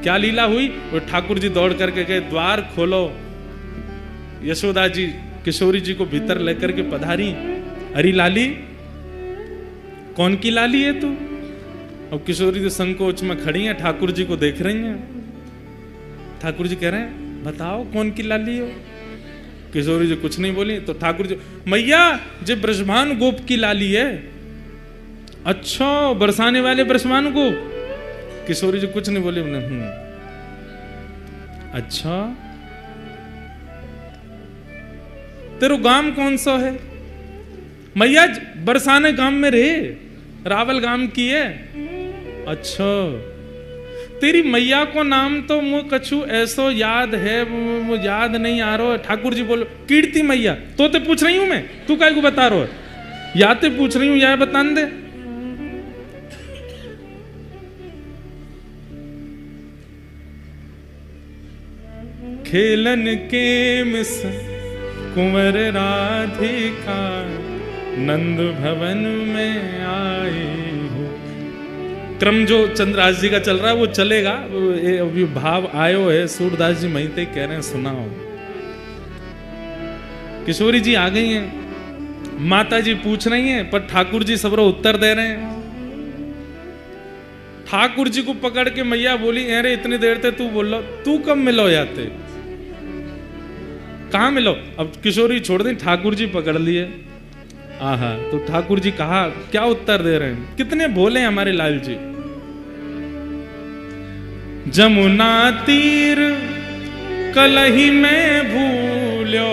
क्या लीला हुई? वो ठाकुर जी दौड़ करके गए, द्वार खोलो। यशोदा जी किशोरी जी को भीतर लेकर के पधारी। अरे लाली, कौन की लाली है तू? अब किशोरी जी संकोच में खड़ी हैं, ठाकुर जी को देख रही हैं। ठाकुर जी कह रहे हैं, बताओ कौन की लाली हो? किशोरी जी कुछ नहीं बोली। तो ठाकुर जी, मैया जे ब्रजभान गोप की लाली है। अच्छा, बरसाने वाले ब्रजभान गोप? किशोरी जी कुछ नहीं बोली। अच्छा, तेरो गांव कौन सा है? मैया बरसाने गांव में रहे, रावल गांव की है। अच्छा, तेरी मैया को नाम तो मुझे कछु ऐसो याद है, वो याद नहीं आ रहा। ठाकुर जी बोलो, कीर्ति मैया। तो ते पूछ रही हूं मैं, तू काय को बता रहा है? या ते पूछ रही हूं, या बता दे। खेलन के मिस कुंवर राधिका, नंद भवन में आई हो। क्रम जो चंद्रदास जी का चल रहा है वो चलेगा। अभी भाव आयो है, सूरदास जी महिते कह रहे हैं सुनाओ। किशोरी जी आ गई हैं, माता जी पूछ रही हैं, पर ठाकुर जी सबरो उत्तर दे रहे हैं। ठाकुर जी को पकड़ के मैया बोली, अरे इतनी देर ते तू बोल लो, तू कब मिलो याते? कहां मिलो? अब किशोरी छोड़ दी, ठाकुर जी पकड़ लिए। आहा, तो ठाकुर जी कहा, क्या उत्तर दे रहे हैं? कितने भोले हमारे लाल जी। जमुना तीर कलही में भूलो,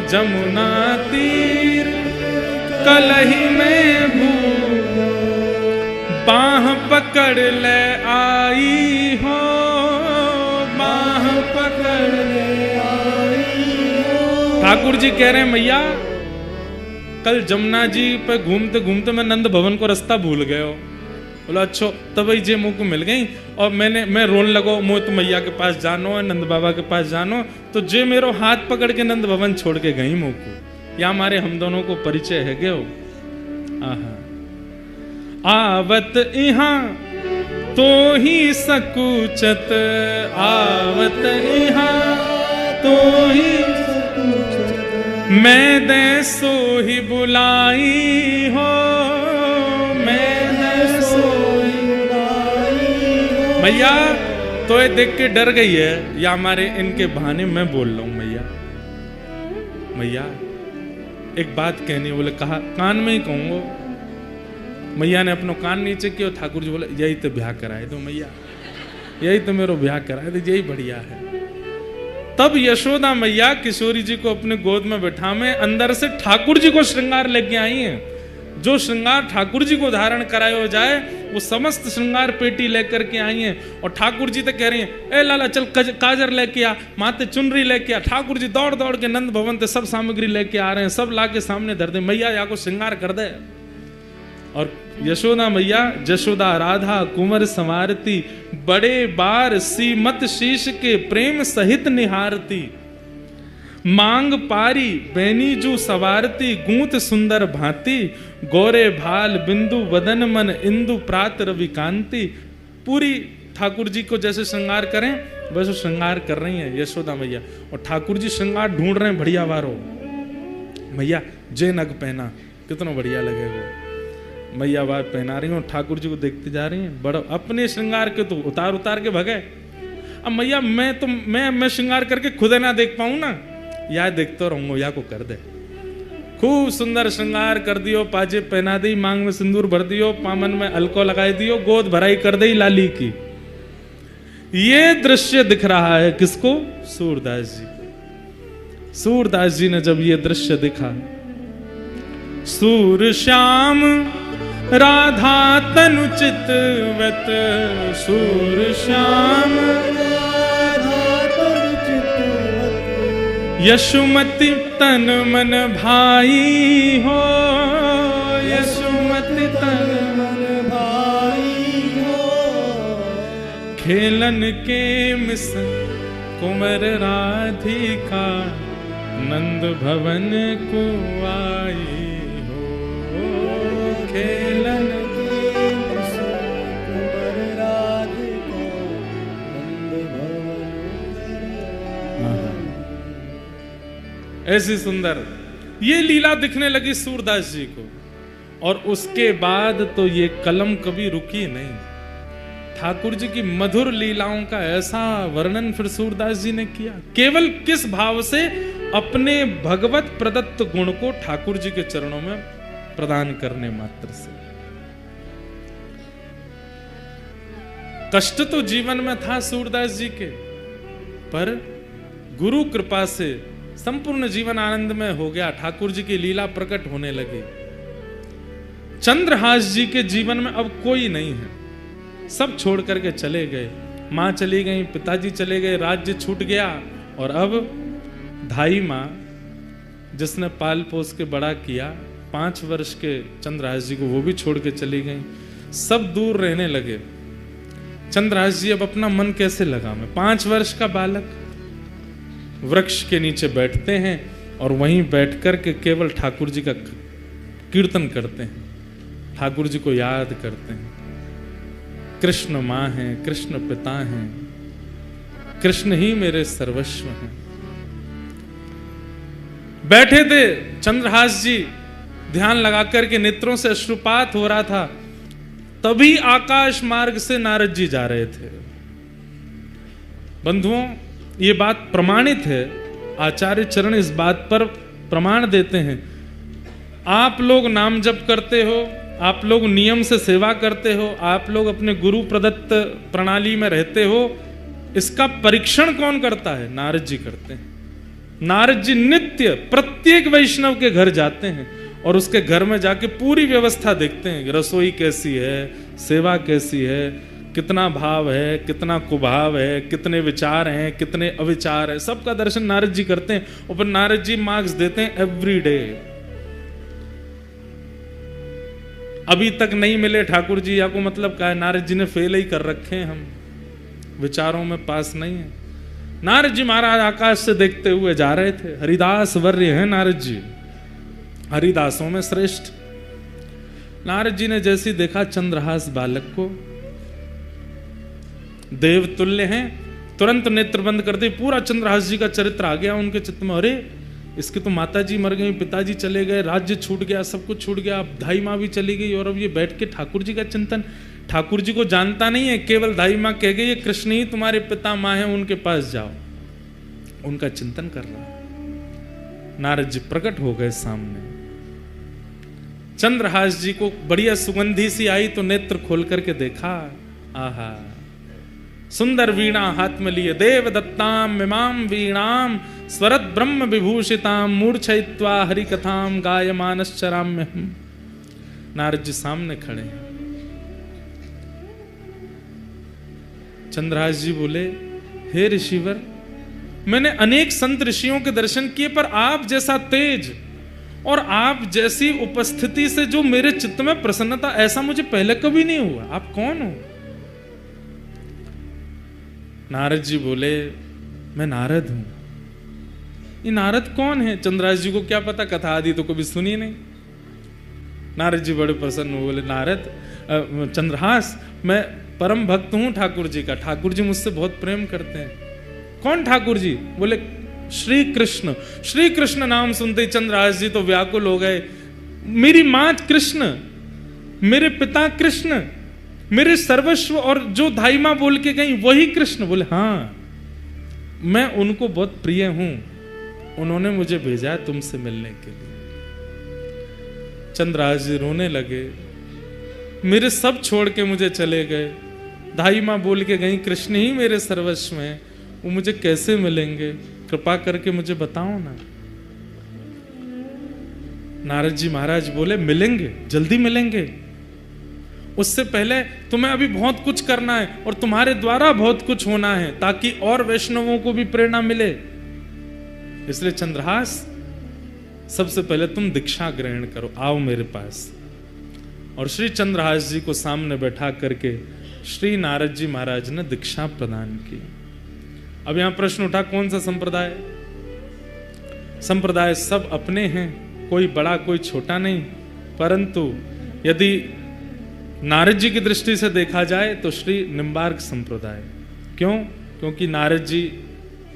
जमुना तीर कलही में भूलो, बाह पकड़ ले आई हो, बाह पकड़ ले आई हो। ठाकुर जी कह रहे हैं, मैया कल जमुना जी पे घूमते घूमते मैं नंद भवन को रास्ता भूल गए हो। बोला अच्छा, तब जे मुँह को मिल गई और मैं रोन लगो, मुँह तो मैया के पास जानो है, नंद बाबा के पास जानो। तो जे मेरो हाथ पकड़ के नंद भवन छोड़ के गई मुँह को। या हमारे हम दोनों को परिचय है गयो। आहा, आवत इहाँ तो ही सकुचत, आवत इहाँ तो ही मैं दे सो ही बुलाई हो, मैं दे सो ही बुलाई हो। मैया तो ये देख के डर गई है, या हमारे इनके बहाने मैं बोल रहा हूं। मैया मैया एक बात कहनी। बोले कहा, कान में ही कहूंगा। मैया ने अपना कान नीचे किया। ठाकुर जी बोले, यही तो ब्याह कराए दो मैया, यही तो मेरा ब्याह कराए दो, यही बढ़िया है। तब यशोदा मैया किशोरी जी को अपने गोद में बैठा में अंदर से ठाकुर जी को श्रृंगार लेके आई हैं। जो श्रृंगार ठाकुर जी को धारण कराया जाए वो समस्त श्रृंगार पेटी लेकर के आई हैं। और ठाकुर जी तो कह रही हैं, ए लाला चल काजर लेके आ, माथे चुनरी लेके आ। ठाकुर जी दौड़ दौड़ के नंद भवन से सब सामग्री लेके आ रहे हैं, सब ला के सामने धर दे। मैया या को श्रृंगार कर दे। और यशोदा मैया जशोदा राधा कुंवर संवारती, बड़े बार सीमत शीश के प्रेम सहित निहारती। मांग पारी बैनीजू सवारती, गूंत सुंदर भांति, गोरे भाल बिंदु वदन मन इंदु प्रात रवि कांति। पूरी ठाकुर जी को जैसे श्रृंगार करें वैसे श्रृंगार कर रही हैं यशोदा मैया। और ठाकुर जी श्रृंगार ढूंढ रहे हैं बढ़िया वारो। मैया जे नग पहना, कितना बढ़िया लगेगा। मैया बात पहना रही हूँ, ठाकुर जी को देखते जा रही हैं। बड़ा अपने श्रृंगार के तो उतार उतार के भगे। अब मैया मैं श्रृंगार करके खुद ना देख पाऊं ना, या देखते रहूंगा, या को कर दे। खूब सुंदर श्रृंगार कर दियो, पाजे पहना दी, मांग में सिंदूर भर दियो, पामन में अलको लगाई दियो, गोद भराई कर दी लाली की। ये दृश्य दिख रहा है किसको? सूरदास जी को। सूरदास जी ने जब ये दृश्य देखा, सूर श्याम राधा तनु चितवत, सूर श्याम राधा तनु चितवत, यशुमति तन मन भाई हो, यशुमति तन मन भाई हो। खेलन के मिस कुंवर राधिका, नंद भवन को आई हो। खेलन के मिस कुंवर राधिका, नंद ऐसी सुंदर ये लीला दिखने लगी सूरदास जी को। और उसके बाद तो ये कलम कभी रुकी नहीं। ठाकुर जी की मधुर लीलाओं का ऐसा वर्णन फिर सूरदास जी ने किया, केवल किस भाव से, अपने भगवत प्रदत्त गुण को ठाकुर जी के चरणों में प्रदान करने मात्र से। कष्ट तो जीवन में था सूरदास जी के, पर गुरु कृपा से संपूर्ण जीवन आनंदमय हो गया। ठाकुर जी की लीला प्रकट होने लगी। चंद्रहास जी के जीवन में अब कोई नहीं है, सब छोड़ करके चले गए। मां चली गई, पिताजी चले गए, राज्य छूट गया। और अब धाई मां जिसने पाल पोस के बड़ा किया, 5 वर्ष के चंद्रहास जी को, वो भी छोड़ के चली गई। सब दूर रहने लगे। चंद्रहास जी अब अपना मन कैसे लगावे? 5 वर्ष का बालक वृक्ष के नीचे बैठते हैं और वहीं बैठ कर के केवल ठाकुर जी का कीर्तन करते हैं, ठाकुर जी को याद करते हैं। कृष्ण माँ हैं, कृष्ण पिता हैं, कृष्ण ही मेरे सर्वस्व हैं। बैठे थे चंद्रहास जी, ध्यान लगा करके नेत्रों से अश्रुपात हो रहा था। तभी आकाश मार्ग से नारद जी जा रहे थे। बंधुओं, ये बात प्रमाणित है, आचार्य चरण इस बात पर प्रमाण देते हैं। आप लोग नाम जप करते हो, आप लोग नियम से सेवा करते हो, आप लोग अपने गुरु प्रदत्त प्रणाली में रहते हो, इसका परीक्षण कौन करता है? नारद जी करते हैं। नारद जी नित्य प्रत्येक वैष्णव के घर जाते हैं और उसके घर में जाके पूरी व्यवस्था देखते हैं, रसोई कैसी है, सेवा कैसी है, कितना भाव है, कितना कुभाव है, कितने विचार हैं, कितने अविचार है, सबका दर्शन नारद जी करते हैं। और फिर नारद जी मार्क्स देते हैं एवरी डे। अभी तक नहीं मिले ठाकुर जी, या को मतलब क्या है? नारद जी ने फेल ही कर रखे हैं, हम विचारों में पास नहीं है। नारद जी महाराज आकाश से देखते हुए जा रहे थे। हरिदास वर्य हैं नारद जी, हरिदासों में श्रेष्ठ। नारद जी ने जैसे देखा चंद्रहास बालक को, देव तुल्य हैं, तुरंत नेत्र बंद कर दे। पूरा चंद्रहास जी का चरित्र आ गया उनके चित्त में। अरे इसके तो माताजी मर गई, पिताजी चले गए, राज्य छूट गया, सब कुछ छूट गया, अब धाई माँ भी चली गई, और अब ये बैठ के ठाकुर जी का चिंतन। ठाकुर जी को जानता नहीं है, केवल धाई माँ कह गई कृष्ण ही तुम्हारे पिता माँ हैं, उनके पास जाओ। उनका चिंतन कर रहा। नारद जी प्रकट हो गए सामने। चंद्रहास जी को बढ़िया सुगंधी सी आई तो नेत्र खोल करके देखा। आहा, सुंदर वीणा हाथ में लिए, देव दत्ताम मिमाम वीणाम स्वरत ब्रह्म विभूषिताम मूर्छयित्वा हरि कथाम गायमानश्चराम्यहम्। नारद जी सामने खड़े हैं। चंद्रहास जी बोले, हे ऋषिवर, मैंने अनेक संत ऋषियों के दर्शन किए, पर आप जैसा तेज और आप जैसी उपस्थिति से जो मेरे चित्त में प्रसन्नता, ऐसा मुझे पहले कभी नहीं हुआ। आप कौन हो? नारद जी बोले, मैं नारद हूं। ये नारद कौन है? चंद्रहास जी को क्या पता, कथा आदि तो कभी सुनी नहीं। नारद जी बड़े प्रसन्न हुए, बोले, नारद चंद्रहास, मैं परम भक्त हूं ठाकुर जी का, ठाकुर जी मुझसे बहुत प्रेम करते हैं। कौन ठाकुर जी? बोले श्री कृष्ण। श्री कृष्ण नाम सुनते ही चंद्रहास जी तो व्याकुल हो गए। मेरी मां कृष्ण, मेरे पिता कृष्ण, मेरे सर्वस्व, और जो धाई मां बोल के गई वही कृष्ण। बोले हाँ, मैं उनको बहुत प्रिय हूं, उन्होंने मुझे भेजा है तुमसे मिलने के लिए। चंद्रहास जी रोने लगे, मेरे सब छोड़ के मुझे चले गए, धाई मां बोल के गई कृष्ण ही मेरे सर्वस्व में, वो मुझे कैसे मिलेंगे? कृपा करके मुझे बताओ ना। नारद जी महाराज बोले, मिलेंगे, जल्दी मिलेंगे। उससे पहले तुम्हें अभी बहुत कुछ करना है और तुम्हारे द्वारा बहुत कुछ होना है, ताकि और वैष्णवों को भी प्रेरणा मिले। इसलिए चंद्रहास, सबसे पहले तुम दीक्षा ग्रहण करो, आओ मेरे पास। और श्री चंद्रहास जी को सामने बैठा करके श्री नारद जी महाराज ने दीक्षा प्रदान की। अब यहां प्रश्न उठा, कौन सा संप्रदाय? संप्रदाय सब अपने हैं, कोई बड़ा कोई छोटा नहीं, परंतु यदि नारद जी की दृष्टि से देखा जाए तो श्री निम्बार्क संप्रदाय। क्यों? क्योंकि नारद जी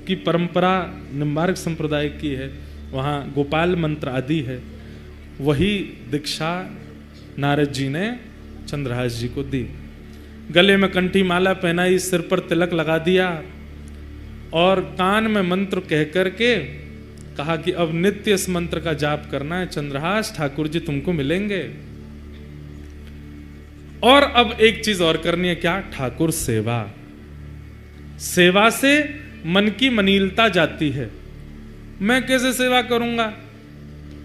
की परंपरा निम्बार्क संप्रदाय की है। वहाँ गोपाल मंत्र आदि है, वही दीक्षा नारद जी ने चंद्रहास जी को दी। गले में कंठी माला पहनाई, सिर पर तिलक लगा दिया और कान में मंत्र कह करके कहा कि अब नित्य इस मंत्र का जाप करना है। चंद्रहास, ठाकुर जी तुमको मिलेंगे। और अब एक चीज और करनी है, क्या? ठाकुर सेवा। सेवा से मन की मनीलता जाती है। मैं कैसे सेवा करूंगा?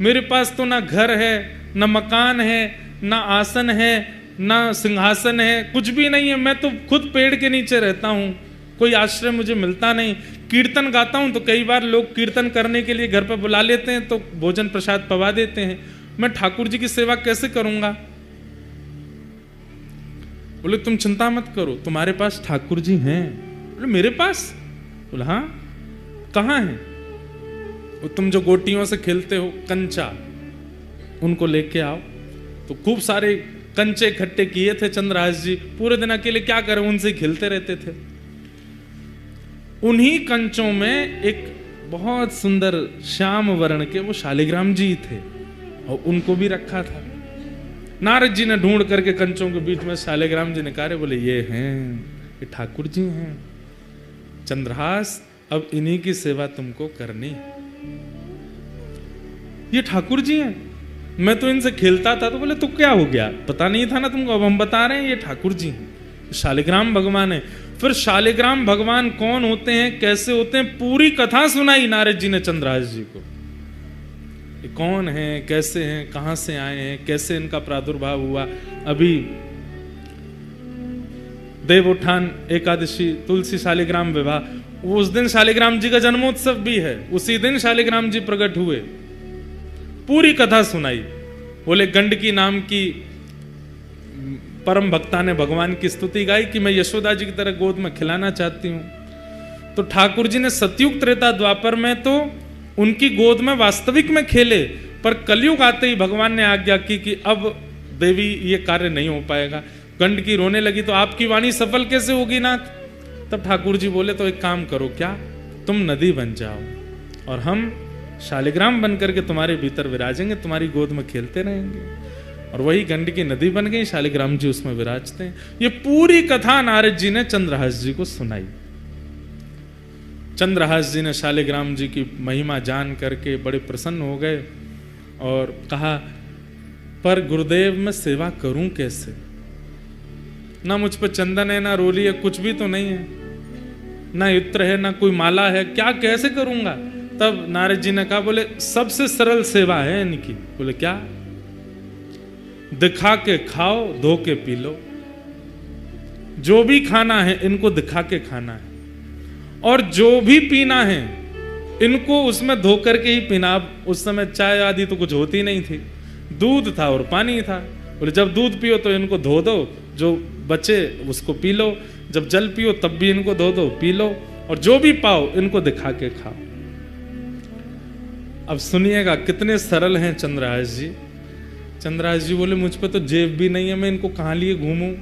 मेरे पास तो ना घर है, ना मकान है, ना आसन है, ना सिंहासन है, कुछ भी नहीं है। मैं तो खुद पेड़ के नीचे रहता हूं, कोई आश्रय मुझे मिलता नहीं। कीर्तन गाता हूं तो कई बार लोग कीर्तन करने के लिए घर पर बुला लेते हैं तो भोजन प्रसाद पवा देते हैं। मैं ठाकुर जी की सेवा कैसे करूंगा? बोले तुम चिंता मत करो, तुम्हारे पास ठाकुर जी हैं। बोले मेरे पास? बोले हाँ। कहाँ हैं? वो तुम जो गोटियों से खेलते हो कंचा, उनको लेके आओ। तो खूब सारे कंचे इकट्ठे किए थे चंद्रहास जी, पूरे दिन अकेले क्या करें, उनसे खेलते रहते थे। उन्हीं कंचों में एक बहुत सुंदर श्याम वर्ण के वो शालिग्राम जी थे और उनको भी रखा था। नारद जी ने ढूंढ करके कंचों के बीच में शालिग्राम जी निकाले, बोले ये हैं, ये ठाकुर जी हैं। चंद्रहास, अब इन्हीं की सेवा तुमको करनी है। ये ठाकुर जी हैं, मैं तो इनसे खेलता था। तो बोले तो क्या हो गया, पता नहीं था ना तुमको? अब हम बता रहे हैं, ये ठाकुर जी हैं, शालिग्राम भगवान है। फिर शालिग्राम भगवान कौन होते हैं, कैसे होते हैं, पूरी कथा सुनाई नारद जी ने चंद्रहास जी को। ये कौन है, कैसे हैं, कहां से आए हैं, कैसे इनका प्रादुर्भाव हुआ। अभी देवोत्थान एकादशी, तुलसी शालिग्राम विवाह, उस दिन शालिग्राम जी का जन्मोत्सव भी है, उसी दिन शालिग्राम जी प्रकट हुए। पूरी कथा सुनाई। बोले गंडकी नाम की परम भक्ता ने भगवान की स्तुति गाई कि मैं यशोदा जी की तरह गोद में खिलाना चाहती हूं। तो ठाकुर जी ने सतयुग त्रेता द्वापर में तो उनकी गोद में वास्तविक में खेले, पर कलयुग आते ही भगवान ने आज्ञा की कि अब देवी ये कार्य नहीं हो पाएगा। गंडकी रोने लगी तो आपकी वाणी सफल कैसे होगी नाथ? तब ठाकुर जी बोले तो एक काम करो, क्या? तुम नदी बन जाओ और हम शालिग्राम बन करके तुम्हारे भीतर विराजेंगे, तुम्हारी गोद में खेलते रहेंगे। और वही गंडकी नदी बन गई, शालिग्राम जी उसमें विराजते हैं। ये पूरी कथा नारद जी ने चंद्रहास जी को सुनाई। चंद्रहास जी ने शालिग्राम जी की महिमा जान करके बड़े प्रसन्न हो गए और कहा, पर गुरुदेव मैं सेवा करूं कैसे? ना मुझ पर चंदन है, ना रोली है, कुछ भी तो नहीं है, ना इत्र है, ना कोई माला है, क्या कैसे करूंगा? तब नारद जी ने कहा, बोले सबसे सरल सेवा है इनकी। बोले क्या? दिखा के खाओ, धो के पी लो। जो भी खाना है इनको दिखा के खाना है, और जो भी पीना है इनको उसमें धो करके ही पीना। अब उस समय चाय आदि तो कुछ होती नहीं थी, दूध था और पानी था। बोले जब दूध पियो तो इनको धो दो, जो बचे उसको पी लो, जब जल पियो तब भी इनको धो दो, पी लो, और जो भी पाओ इनको दिखा के खाओ। अब सुनिएगा कितने सरल हैं चंद्रहास जी। चंद्रहास जी बोले मुझ पे तो जेब भी नहीं है, मैं इनको कहां लिए घूमूं?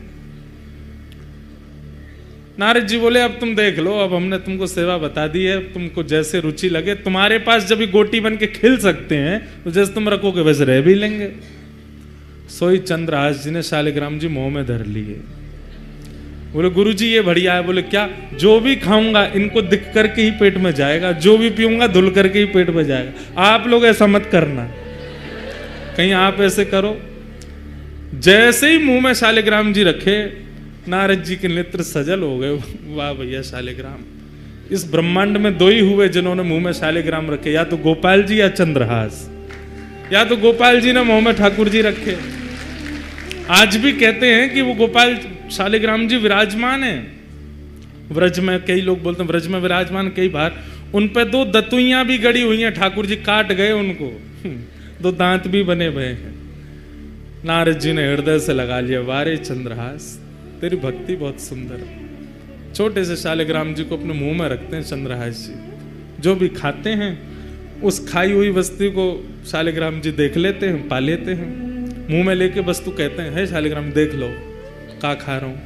नारद जी बोले अब तुम देख लो, अब हमने तुमको सेवा बता दी है, तुमको जैसे रुचि लगे। तुम्हारे पास जब गोटी बन के खिल सकते हैं तो जैसे तुम रखोगे वैसे रह भी लेंगे। सोई चंद्रहास जी ने शालिग्राम जी मुंह में धर लिए। बोले गुरु जी ये बढ़िया है। बोले क्या? जो भी खाऊंगा इनको दिख करके ही पेट में जाएगा, जो भी पीऊंगा धुल करके ही पेट में जाएगा। आप लोग ऐसा मत करना, कहीं आप ऐसे करो। जैसे ही मुंह में शालिग्राम जी रखे, नारद जी के नेत्र सजल हो गए। वाह भैया शालिग्राम, इस ब्रह्मांड में दो ही हुए जिन्होंने मुंह में शालिग्राम रखे, या तो गोपाल जी या चंद्रहास। या तो गोपाल जी ने मुंह में ठाकुर जी रखे। आज भी कहते हैं कि वो गोपाल शालिग्राम जी विराजमान है व्रज में। कई लोग बोलते हैं व्रज में विराजमान, कई बार उन पे दो दतुइयां भी गड़ी हुई हैं, ठाकुर जी काट गए उनको, दो दांत भी बने हुए हैं। नारद जी ने हृदय से लगा लिया, वारे चंद्रहास तेरी भक्ति बहुत सुंदर। छोटे से शालिग्राम जी को अपने मुंह में रखते हैं चंद्रहास जी। जो भी खाते हैं उस खाई हुई वस्तु को शालिग्राम जी देख लेते हैं, पा लेते हैं, मुंह में लेके वस्तु कहते हैं, हे शालिग्राम देख लो का खा रहा हूं,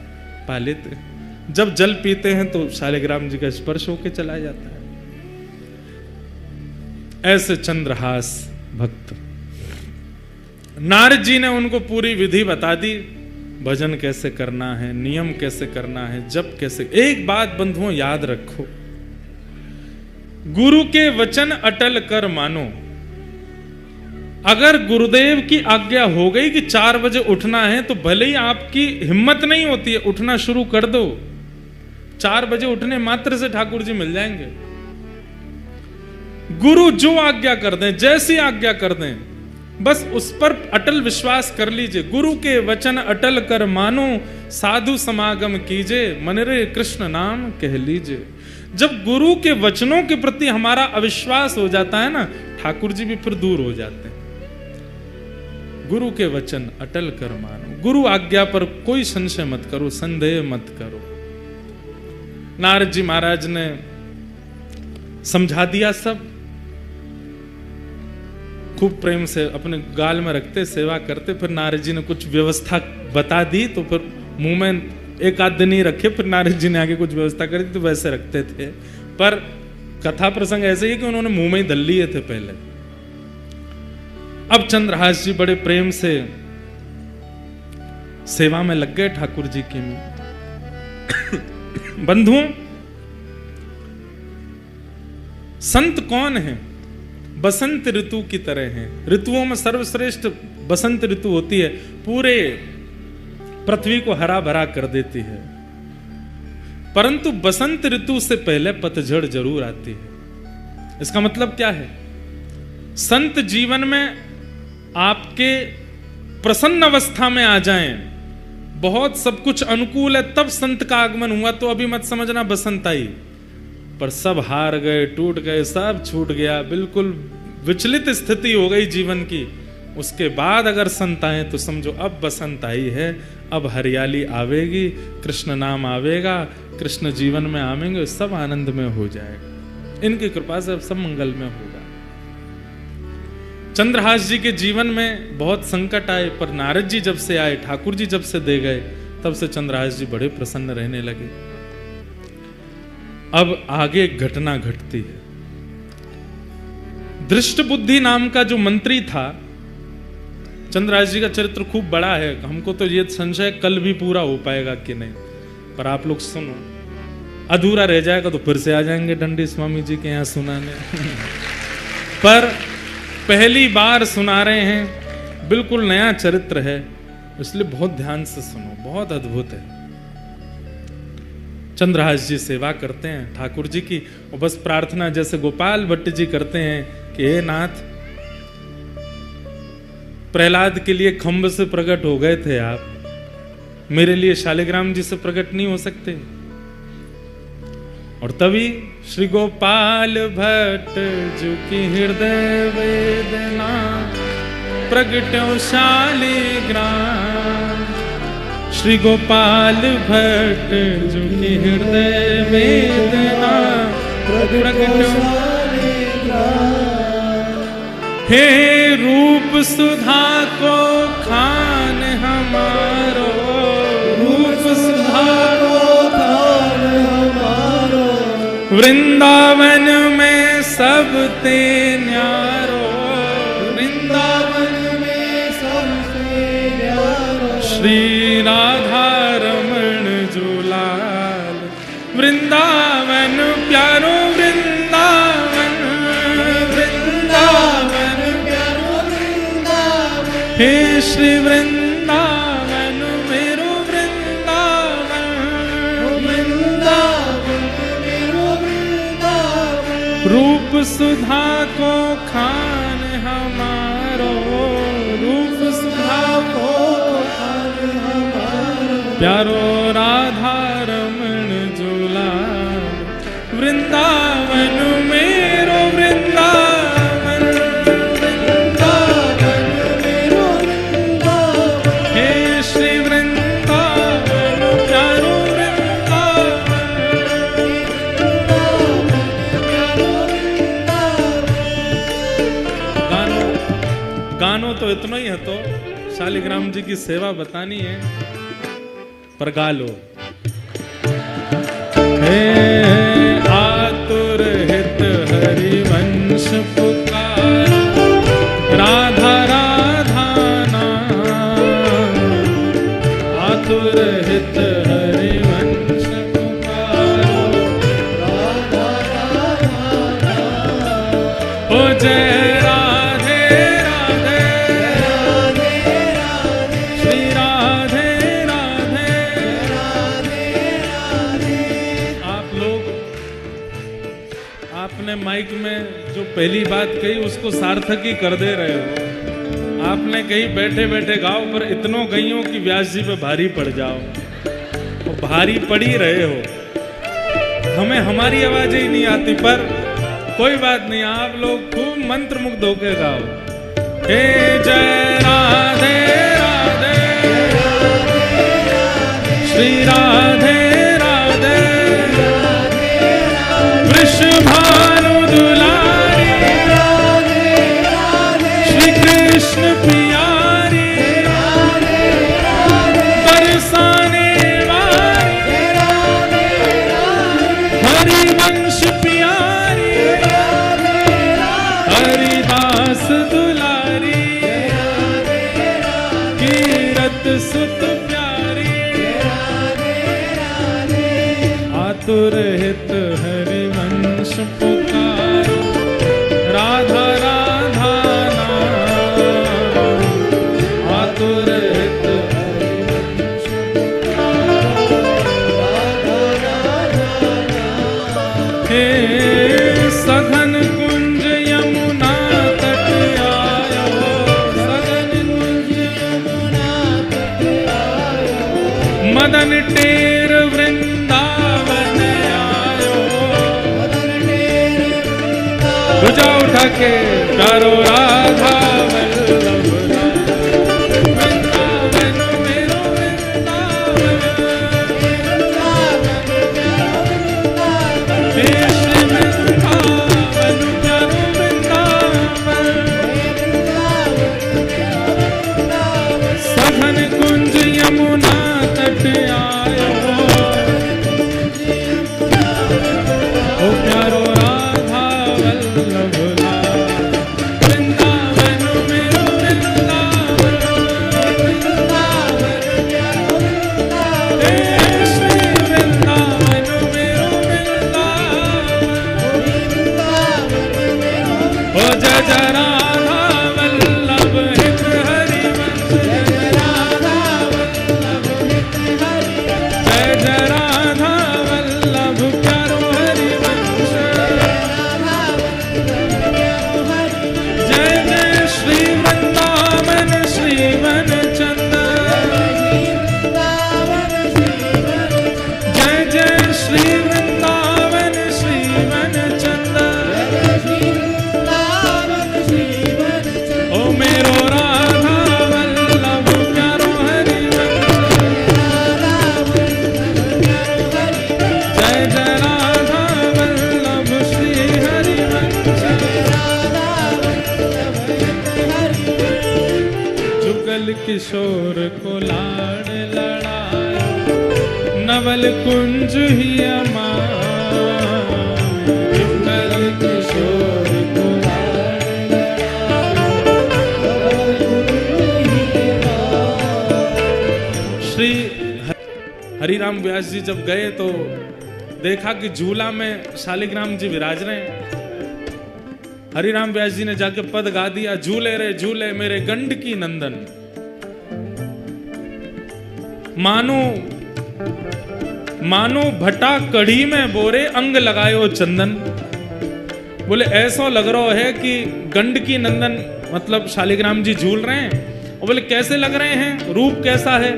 पा लेते हैं। जब जल पीते हैं तो शालिग्राम जी का स्पर्श होके चला जाता है। ऐसे चंद्रहास भक्त। नारद जी ने उनको पूरी विधि बता दी, भजन कैसे करना है, नियम कैसे करना है, जप कैसे। एक बात बंधुओं याद रखो, गुरु के वचन अटल कर मानो। अगर गुरुदेव की आज्ञा हो गई कि 4 बजे उठना है, तो भले ही आपकी हिम्मत नहीं होती है, उठना शुरू कर दो। 4 बजे उठने मात्र से ठाकुर जी मिल जाएंगे। गुरु जो आज्ञा कर दें, जैसी आज्ञा कर दें, बस उस पर अटल विश्वास कर लीजिए। गुरु के वचन अटल कर मानो, साधु समागम कीजिए, मन रे कृष्ण नाम कह लीजिए। जब गुरु के वचनों के प्रति हमारा अविश्वास हो जाता है ना, ठाकुर जी भी फिर दूर हो जाते हैं। गुरु के वचन अटल कर मानो, गुरु आज्ञा पर कोई संशय मत करो, संदेह मत करो। नारद जी महाराज ने समझा दिया सब, खूब प्रेम से अपने गाल में रखते, सेवा करते। फिर नारद जी ने कुछ व्यवस्था बता दी, तो फिर मुंह में एक आध दिन ही रखे, फिर नारद जी ने आगे कुछ व्यवस्था कर दी, तो वैसे रखते थे। पर कथा प्रसंग ऐसे ही कि उन्होंने मुंह में ही धल लिए थे पहले। अब चंद्रहास जी बड़े प्रेम से सेवा में लग गए ठाकुर जी की। बंधुओं, संत कौन है? बसंत ऋतु की तरह हैं। ऋतुओं में सर्वश्रेष्ठ बसंत ऋतु होती है, पूरे पृथ्वी को हरा भरा कर देती है। परंतु बसंत ऋतु से पहले पतझड़ जरूर आती है। इसका मतलब क्या है? संत जीवन में आपके प्रसन्न अवस्था में आ जाएं, बहुत सब कुछ अनुकूल है, तब संत का आगमन हुआ, तो अभी मत समझना बसंत आई। पर सब हार गए, टूट गए, सब छूट गया, बिल्कुल विचलित स्थिति हो गई जीवन की, उसके बाद अगर संत आए तो समझो अब बसंत आई है, अब हरियाली आवेगी, कृष्ण नाम आवेगा, कृष्ण जीवन में आवेंगे, सब आनंद में हो जाएगा। इनकी कृपा से अब सब मंगल में होगा। चंद्रहास जी के जीवन में बहुत संकट आए, पर नारद जी जब से आए, ठाकुर जी जब से दे गए, तब से चंद्रहास जी बड़े प्रसन्न रहने लगे। अब आगे एक घटना घटती है। दृष्ट बुद्धि नाम का जो मंत्री था, चंद्रहास जी का चरित्र खूब बड़ा है, हमको तो ये संशय कल भी पूरा हो पाएगा कि नहीं, पर आप लोग सुनो, अधूरा रह जाएगा तो फिर से आ जाएंगे दंडी स्वामी जी के यहाँ सुनाने। पर पहली बार सुना रहे हैं, बिल्कुल नया चरित्र है, इसलिए बहुत ध्यान से सुनो, बहुत अद्भुत है। चंद्रहास जी सेवा करते हैं ठाकुर जी की, और बस प्रार्थना जैसे गोपाल भट्ट जी करते हैं कि हे नाथ, प्रहलाद के लिए खंभ से प्रकट हो गए थे आप, मेरे लिए शालिग्राम जी से प्रकट नहीं हो सकते? और तभी श्री गोपाल भट्ट जी की हृदय वेदना प्रगट्यो शालिग्राम। श्री गोपाल भट्ट जी की हृदय वेदना प्रगट्यो शालिग्राम। हे रूप सुधा को खान हमारो, रूप सुधा को खान हमारो, वृंदावन में सब ते न्यारो, वृंदावन में सब ते न्यारो। श्री राधा रमण जुलाल, वृंदावन प्यारो, वृंदावन, वृंदावन प्यारो, वृंदावन। हे श्री वृंदावन मेरो वृंदावन, वृंदावन मेरो वृंदावन। रूप सुधा को खान हमारो, रूप सुधा को खान हमारो। प्यारो राधा रमण जुलाल, वृंदावन मेरो वृंदावन, वृंदावन मेरो वृंदावन। हे श्री वृंदावन प्यारो वृंदावन, गानो तो इतना ही है, तो शालिग्राम जी की सेवा बतानी है, पर गा लो। हे आतुर हित हरिवंश पुकार, आपने माइक में जो पहली बात कही उसको सार्थक ही कर दे रहे हो। आपने कही बैठे बैठे गाओ, पर इतनों गईयों की व्यास जी पे भारी पड़ जाओ, तो भारी पड़ ही रहे हो। हमें हमारी आवाज ही नहीं आती, पर कोई बात नहीं, आप लोग खूब मंत्र मुग्ध होकर गाओ। हे जय राधे राधे श्री राधे राधे वृषभानु दुलारी श्री कृष्ण प्यारी बरसाने वाली हरिवंश प्यारी हरिदास दुलारी कीरत सुत प्यारी आतुर हित हरिवंश पुकारो राधा राधा नाम आतुर हित हरिवंश हे सघन कुंज यमुना तट आयो सघन कुंज यमुना तट आयो मदन टेर वृंदावन आयो मदन टेर भुजा उठा के करो राधा वल्लभ वृंदावन मेरो वृंदावन हे श्री वृंदावन प्यारो वृंदावन सघन कुंज यमुना तट आयो ओ प्यारो राधा वल्लभ वृंदावन मेरो वृंदावन हे श्री वृंदावन मेरो वृंदावन ओ जय जय राधा वल्लभ हित हरिवंश जय राधा वल्लभ हित हरिवंश जय जय राधा वल्लभ प्यारो हरिवंश जय जय श्री वृंदावन श्रीवन चंदन जय जय श्री वृंदावन श्रीवन चंदन ओ मेरो राधा वल्लभ प्यारो हरिवंश जय जय राधा वल्लभ श्री हरिवंश जुगल किशोर को लाड़ लड़ायो नवल कुंज ही अमायो जुगल किशोर को लाड़ श्री हरिराम व्यास जी जब गए तो देखा कि झूला में शालिग्राम जी विराज रहे हैं। हरिराम व्यास जी ने जाके पद गा दिया, झूले रे झूले मेरे गंडकी नंदन। मानो भटा कढ़ी में बोरे अंग लगायो चंदन। बोले ऐसा लग रहा है कि गंडकी नंदन मतलब शालिग्राम जी झूल रहे हैं। और बोले कैसे लग रहे हैं, रूप कैसा है?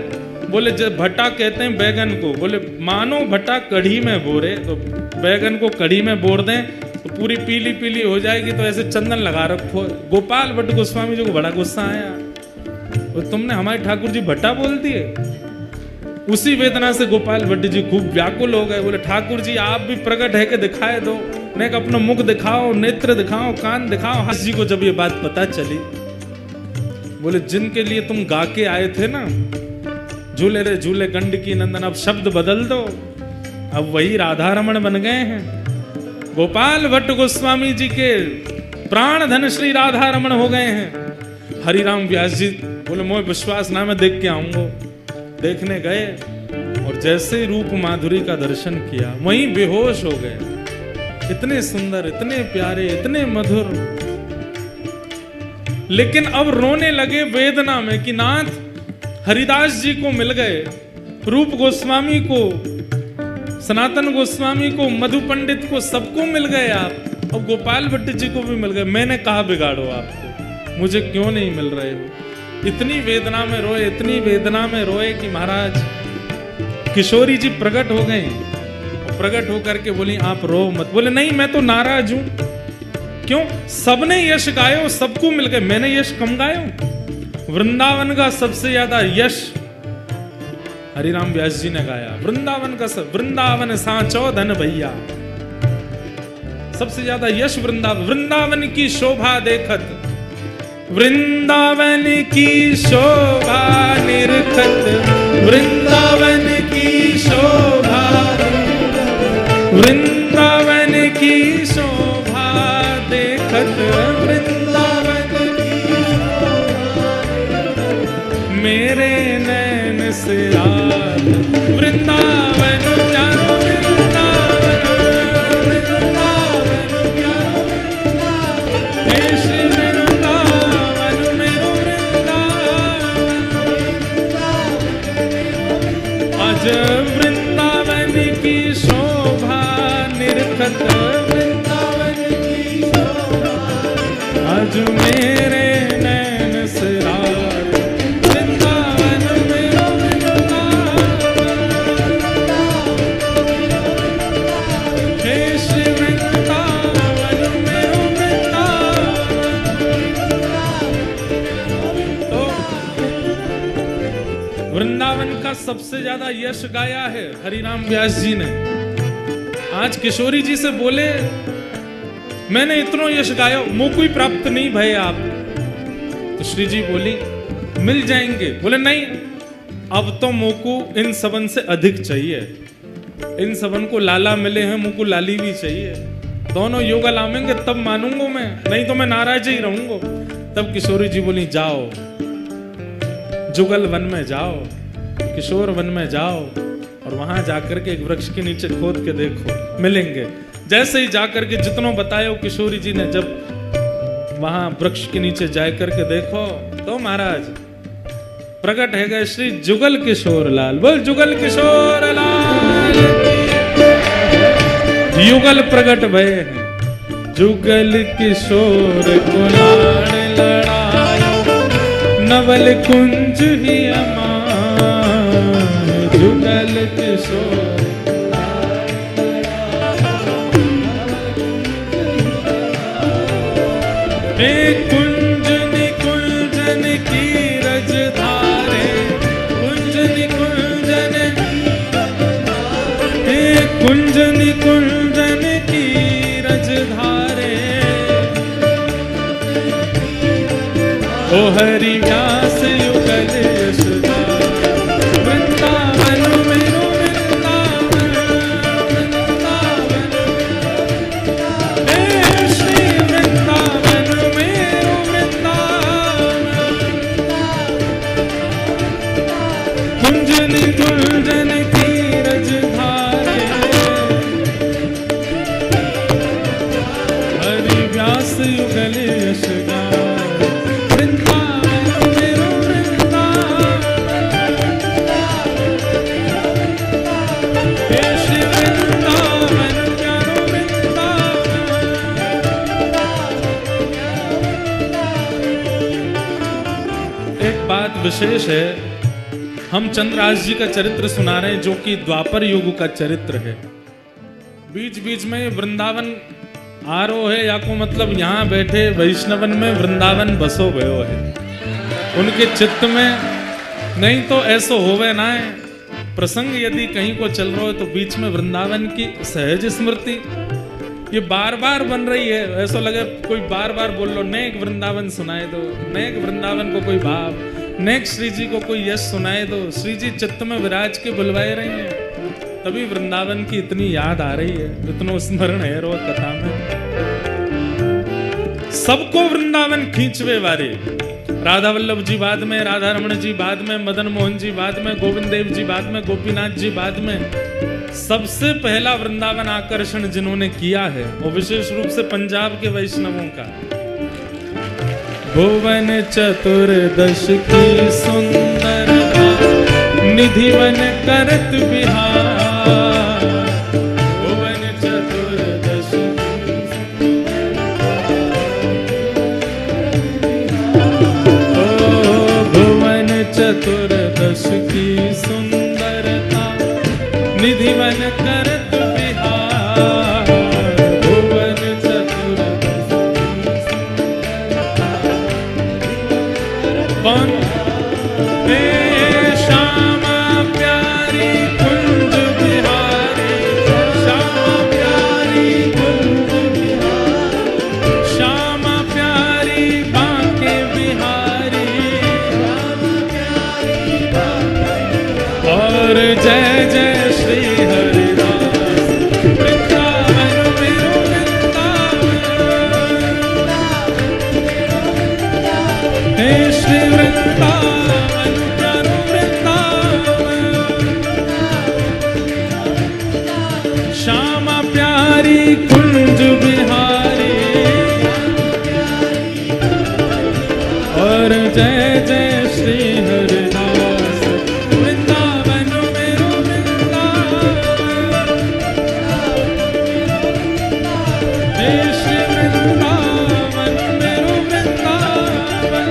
बोले जब भट्टा कहते हैं बैगन को, बोले मानो भट्टा कढ़ी में बोरे, तो बैगन को कढ़ी में बोर दें तो पूरी पीली पीली हो जाएगी, तो ऐसे चंदन लगा रखो। गोपाल भट्ट गोस्वामी जी को बड़ा गुस्सा आया, तो तुमने हमारे ठाकुर जी भट्टा बोल दिए। उसी वेदना से गोपाल भट्ट जी खूब व्याकुल हो गए। बोले ठाकुर जी आप भी प्रकट है कि दिखाए दो, नहीं अपना मुख दिखाओ, नेत्र दिखाओ, कान दिखाओ। हंस जी को जब ये बात पता चली, बोले जिनके लिए तुम गा के आए थे ना, झूले रे झूले गंडकी नंदन, अब शब्द बदल दो, अब वही राधा रमण बन गए हैं। गोपाल भट्ट गोस्वामी जी के प्राण धन श्री राधा रमण हो गए हैं। हरिराम व्यास जी बोले मोह विश्वास ना, मैं देख के आऊंगा। देखने गए और जैसे रूप माधुरी का दर्शन किया वहीं बेहोश हो गए। इतने सुंदर, इतने प्यारे, इतने मधुर, लेकिन अब रोने लगे वेदना में कि नाथ हरिदास जी को मिल गए, रूप गोस्वामी को, सनातन गोस्वामी को, मधु पंडित को, सबको मिल गए आप। और गोपाल भट्ट जी को भी मिल गए। मैंने कहा बिगाड़ो आपको, मुझे क्यों नहीं मिल रहे हो? इतनी वेदना में रोए, इतनी वेदना में रोए कि महाराज किशोरी जी प्रकट हो गए। प्रकट होकर के बोली आप रो मत। बोले नहीं मैं तो नाराज हूं। क्यों? सबने यश गायो, सबको मिल गए, मैंने यश कम गायो? वृंदावन का सबसे ज्यादा यश हरिराम व्यास जी ने गाया। वृंदावन का सब, वृंदावन सांचो धन भैया, सबसे ज्यादा यश वृंदावन। वृंदावन की शोभा देखत, वृंदावन की शोभा निरखत, वृंदावन की शोभा, वृंदावन की शोभा देखत, वृंदावन की शोभा मेरे नैन से रात। वृंदावन प्यारो वृंदावन, वृंदावन प्यारो वृंदावन, हे श्री वृंदावन मेरो वृंदावन। आज वृंदावन की शोभा निरखत, वृंदावन की शोभा आज मेरे नैन से रात। वृंदावन मेरो वृंदावन, हे श्री वृंदावन मेरो वृंदावन। तो वृंदावन का सबसे ज्यादा यश गाया है हरिराम व्यास जी ने। आज किशोरी जी से बोले मैंने इतना यश गाया, मुझको ही प्राप्त नहीं भय आप। तो श्री जी बोली मिल जाएंगे। बोले नहीं, अब तो मुझको इन सबन से अधिक चाहिए। इन सबन को लाला मिले हैं, मुझको लाली भी चाहिए। दोनों योगा लावेंगे तब मानूंगा मैं, नहीं तो मैं नाराज ही रहूंगा। तब किशोरी जी बोली जाओ जुगल वन में जाओ, किशोर वन में जाओ और वहां जाकर के एक वृक्ष के नीचे खोद के देखो, मिलेंगे। जैसे ही जाकर के जितनों बतायो किशोरी जी ने, जब वहां वृक्ष के नीचे जाकर के देखो तो महाराज प्रकट है गए श्री जुगल किशोर लाल। बोल जुगल किशोर लाल, युगल प्रकट भय है। जुगल किशोर को लाड़ लड़ायो, नवल कुंज ही अमान। जुगल किशोर कुंजन कुंजन की रज धारे, कुंजन कुंजन, कुंजन कुंजन की रज धारे। ओ हरि व्यास युगल यशोदार, वृंदावन मेरो वृंदावन, वृंदावन हे श्री वृंदावन मेरो वृंदावन। कुंजन कुंजन की रज धारे, हरि व्यास युगल यशोदार। विशेष है, हम चंद्रहास जी का चरित्र सुना रहे हैं जो कि द्वापर युग का चरित्र है। बीच बीच में वृंदावन आरो है या को मतलब यहाँ बैठे वैष्णवन में वृंदावन बसो भयो है उनके चित्त में। नहीं तो ऐसो होवे ना है, प्रसंग यदि कहीं को चल रहा है तो बीच में वृंदावन की सहज स्मृति ये बार बार बन रही है। ऐसा लगे कोई बार बार बोल लो, नेक वृंदावन सुनाए दो, नेक वृंदावन को कोई भाव, नेक श्री जी को कोई यश सुनाए दो। श्री जी चित्त में विराज के बुलवाए रही हैं, तभी वृंदावन की इतनी याद आ रही है, इतना स्मरण है रोज कथा में। सबको वृंदावन खींचवे वाले, राधा वल्लभ जी बाद में, राधा रमण जी बाद में, मदन मोहन जी बाद में, गोविंद देव जी बाद में, गोपीनाथ जी बाद में। सबसे पहला वृंदावन आकर्षण जिन्होंने किया है वो विशेष रूप से पंजाब के वैष्णवों का। भुवन चतुर्दश की सुंदर निधिवन करत बिहार, भुवन चतुर्दश चतुर्दश की सुंदरता निधिवन करत बिहार। भुवन चतुर्दश की सुंदरता कौन? हे श्यामा प्यारी कुंज बिहारी, श्यामा प्यारी कुंज बिहारी, श्यामा प्यारी बांके बिहारी, और जय जय श्री हरिदास वृंदावन मेरो वृंदावन, हे श्री वृंदावन प्यारो वृंदावन, श्यामा प्यारी कुंज बिहारी, और जय जय श्री हरिदास वृंदावन मेरो वृंदावन, हे श्री वृंदावन मेरो वृंदावन,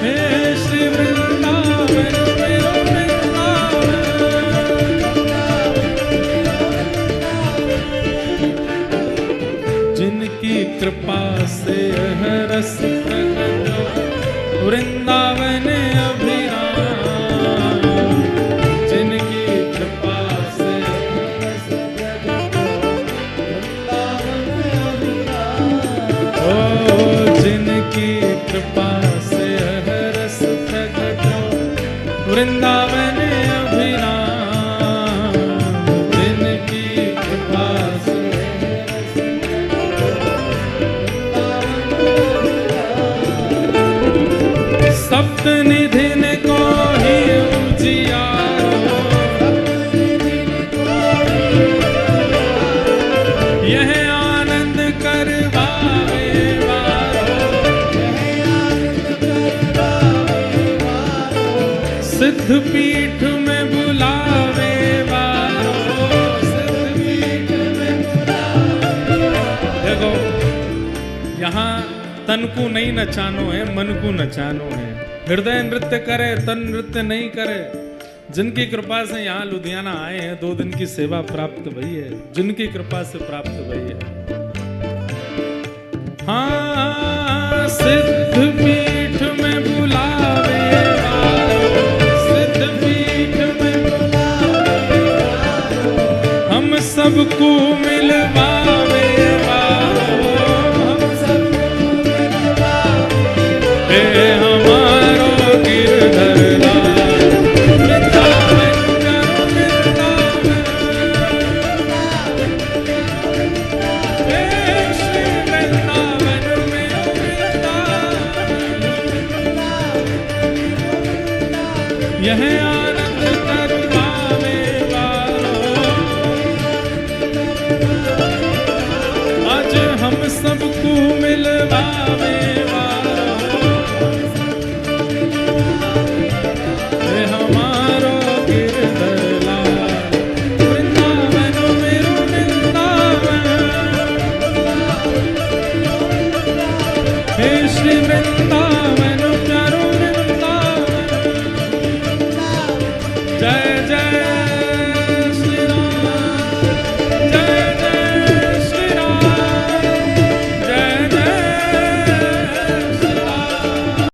हे श्री वृंदावन मेरो वृंदावन। जिनकी कृपा से यह रस प्रकट वृंदावन अभिराम, जिनकी कृपा से ओ जिनकी कृपा से यह रस प्रकट वृंदावन अभिराम, जिनकी कृपा से सप्त निधिन को ही उजियारो, यह आनंद करवावे वारो, सिद्ध पीठ में बुलावे वारो, सिद्ध पीठ में बुलावे। देखो यहाँ तन को नहीं नचानो है, मन को नचानो है। हृदय नृत्य करे, तन नृत्य नहीं करे। जिनकी कृपा से यहाँ लुधियाना आए हैं, 2 दिन की सेवा प्राप्त भई है, जिनकी कृपा से प्राप्त भई है। हाँ सिद्ध पीठ में बुलावे वारो, सिद्ध पीठ में बुलावे वारो, हम सबको मिलवावे वारो, हम सबको मिलवावे वारो। हे हमारो गिरधर लाल वृंदावन प्यारो वृंदावन, हे श्री वृंदावन मेरो वृंदावन, यह आनंद करवावे वारो, आज हम सबको मिलवावे वारो। हे हमारो गिरधर लाल वृंदावन मेरो वृंदावन, हे श्री वृंदावन